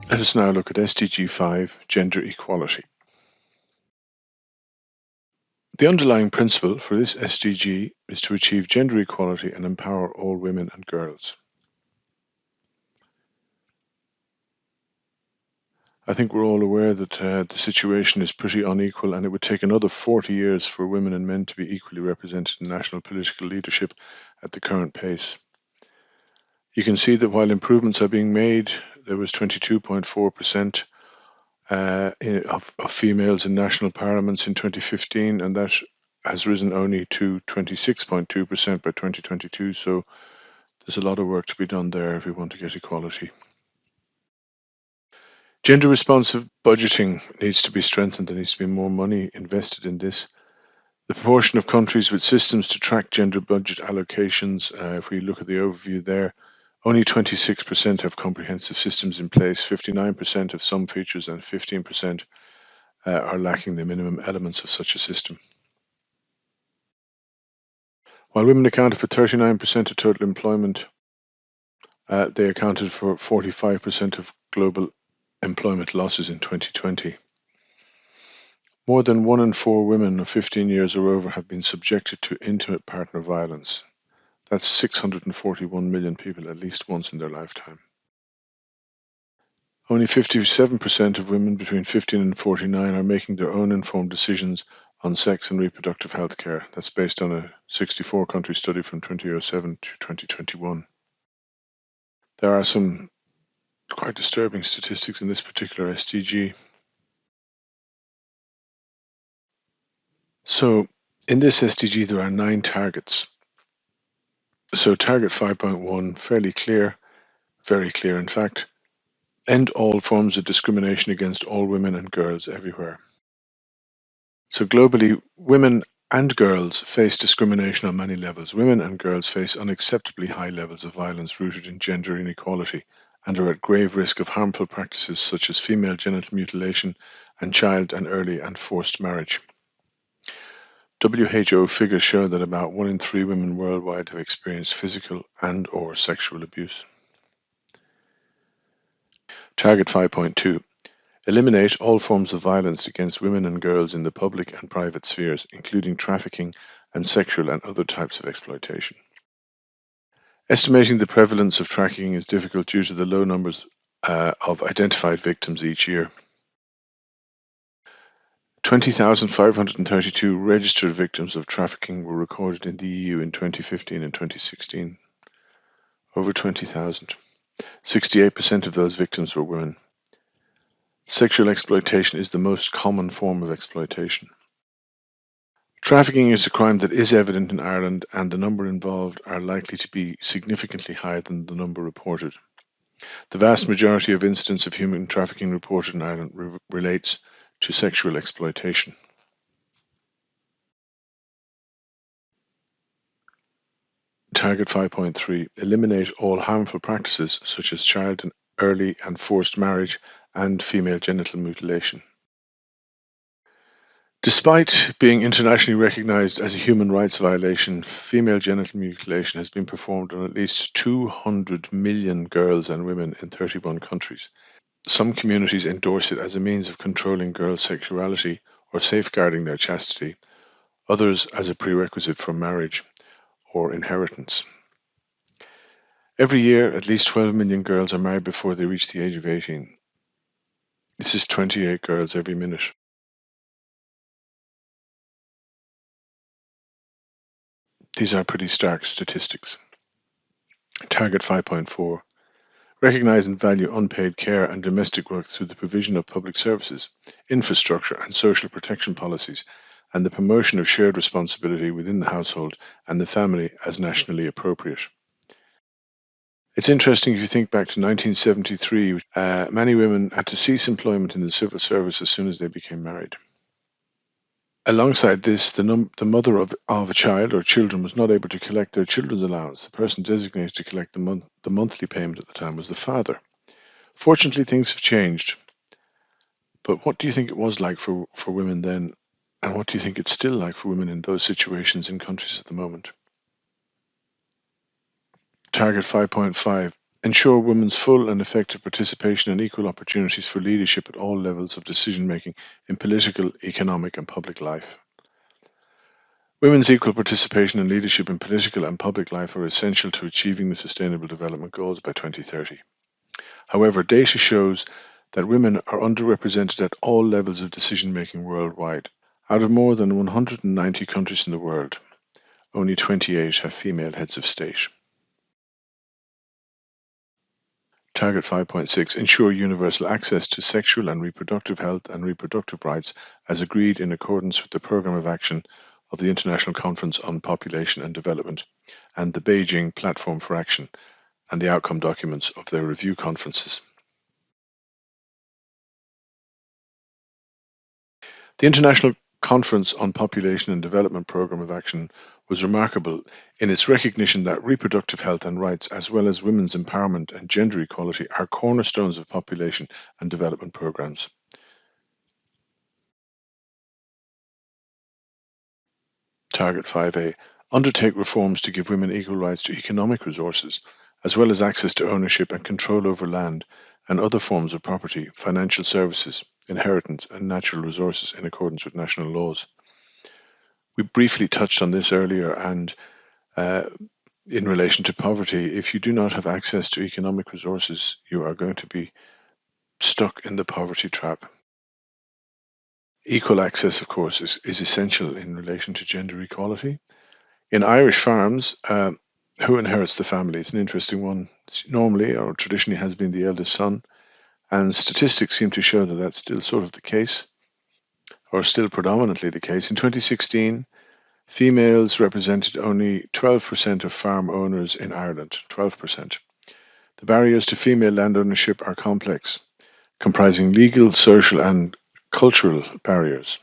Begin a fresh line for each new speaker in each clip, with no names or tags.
Let us now look at SDG 5, gender equality. The underlying principle for this SDG is to achieve gender equality and empower all women and girls. I think we're all aware that the situation is pretty unequal, and it would take another 40 years for women and men to be equally represented in national political leadership at the current pace. You can see that while improvements are being made, there was 22.4% of females in national parliaments in 2015, and that has risen only to 26.2% by 2022. So there's a lot of work to be done there if we want to get equality. Gender responsive budgeting needs to be strengthened. There needs to be more money invested in this. The proportion of countries with systems to track gender budget allocations, if we look at the overview there, only 26% have comprehensive systems in place, 59% have some features, and 15% are lacking the minimum elements of such a system. While women accounted for 39% of total employment, they accounted for 45% of global employment losses in 2020. More than 1 in 4 women of 15 years or over have been subjected to intimate partner violence. That's 641 million people at least once in their lifetime. Only 57% of women between 15 and 49 are making their own informed decisions on sex and reproductive health care. That's based on a 64-country study from 2007 to 2021. There are some quite disturbing statistics in this particular SDG. So in this SDG, there are 9 targets. So target 5.1, fairly clear, very clear in fact. End all forms of discrimination against all women and girls everywhere. So globally, women and girls face discrimination on many levels. Women and girls face unacceptably high levels of violence rooted in gender inequality and are at grave risk of harmful practices such as female genital mutilation and child and early and forced marriage. WHO figures show that about 1 in 3 women worldwide have experienced physical and or sexual abuse. Target 5.2. Eliminate all forms of violence against women and girls in the public and private spheres, including trafficking and sexual and other types of exploitation. Estimating the prevalence of trafficking is difficult due to the low numbers of identified victims each year. 20,532 registered victims of trafficking were recorded in the EU in 2015 and 2016. Over 20,000. 68% of those victims were women. Sexual exploitation is the most common form of exploitation. Trafficking is a crime that is evident in Ireland, and the number involved are likely to be significantly higher than the number reported. The vast majority of incidents of human trafficking reported in Ireland relates to sexual exploitation. Target 5.3. Eliminate all harmful practices such as child and early and forced marriage and female genital mutilation. Despite being internationally recognized as a human rights violation, female genital mutilation has been performed on at least 200 million girls and women in 31 countries. Some communities endorse it as a means of controlling girls' sexuality or safeguarding their chastity, others as a prerequisite for marriage or inheritance. Every year, at least 12 million girls are married before they reach the age of 18. This is 28 girls every minute. These are pretty stark statistics. Target 5.4. Recognise and value unpaid care and domestic work through the provision of public services, infrastructure and social protection policies, and the promotion of shared responsibility within the household and the family as nationally appropriate. It's interesting if you think back to 1973, many women had to cease employment in the civil service as soon as they became married. Alongside this, the mother of a child or children was not able to collect their children's allowance. The person designated to collect the monthly payment at the time was the father. Fortunately, things have changed. But what do you think it was like for women then? And what do you think it's still like for women in those situations in countries at the moment? Target 5.5. ensure women's full and effective participation and equal opportunities for leadership at all levels of decision making in political, economic, and public life. Women's equal participation and leadership in political and public life are essential to achieving the Sustainable Development Goals by 2030. However, data shows that women are underrepresented at all levels of decision making worldwide. Out of more than 190 countries in the world, only 28 have female heads of state. Target 5.6 ensure universal access to sexual and reproductive health and reproductive rights as agreed in accordance with the Programme of Action of the International Conference on Population and Development and the Beijing Platform for Action and the outcome documents of their review conferences. The International Conference on Population and Development Programme of Action was remarkable in its recognition that reproductive health and rights, as well as women's empowerment and gender equality, are cornerstones of population and development programs. Target 5A undertake reforms to give women equal rights to economic resources, as well as access to ownership and control over land and other forms of property, financial services, inheritance, and natural resources in accordance with national laws. We briefly touched on this earlier, and uh, in relation to poverty, if you do not have access to economic resources, you are going to be stuck in the poverty trap. Equal access, of course, is essential in relation to gender equality. In Irish farms, who inherits the family? It's an interesting one. Normally or traditionally has been the eldest son, and statistics seem to show that that's still sort of the case, or still predominantly the case. In 2016, females represented only 12% of farm owners in Ireland. 12%. The barriers to female land ownership are complex, comprising legal, social, and cultural barriers.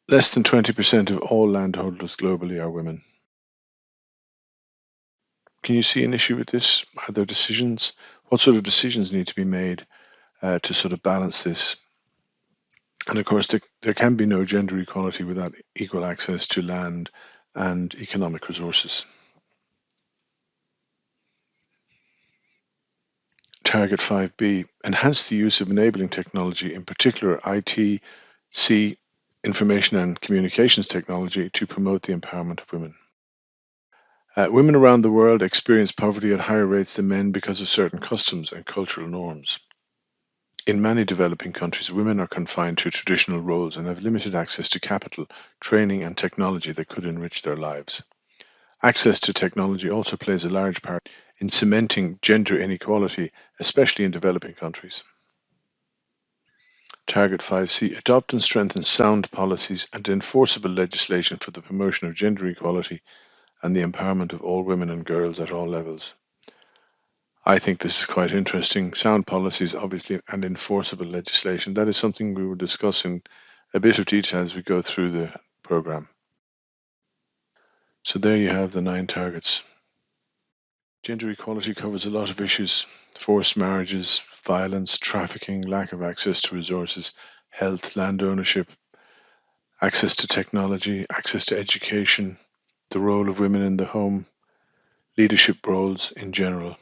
Less than 20% of all landholders globally are women. Can you see an issue with this? Are there decisions? What sort of decisions need to be made to sort of balance this? And of course, there can be no gender equality without equal access to land and economic resources. Target 5B enhance the use of enabling technology, in particular ITC, information and communications technology, to promote the empowerment of women. Women around the world experience poverty at higher rates than men because of certain customs and cultural norms. In many developing countries, women are confined to traditional roles and have limited access to capital, training, and technology that could enrich their lives. Access to technology also plays a large part in cementing gender inequality, especially in developing countries. Target 5C adopt and strengthen sound policies and enforceable legislation for the promotion of gender equality and the empowerment of all women and girls at all levels. I think this is quite interesting. Sound policies, obviously, and enforceable legislation. That is something we will discuss in a bit of detail as we go through the program. So there you have the 9 targets. Gender equality covers a lot of issues: forced marriages, violence, trafficking, lack of access to resources, health, land ownership, access to technology, access to education, the role of women in the home, leadership roles in general.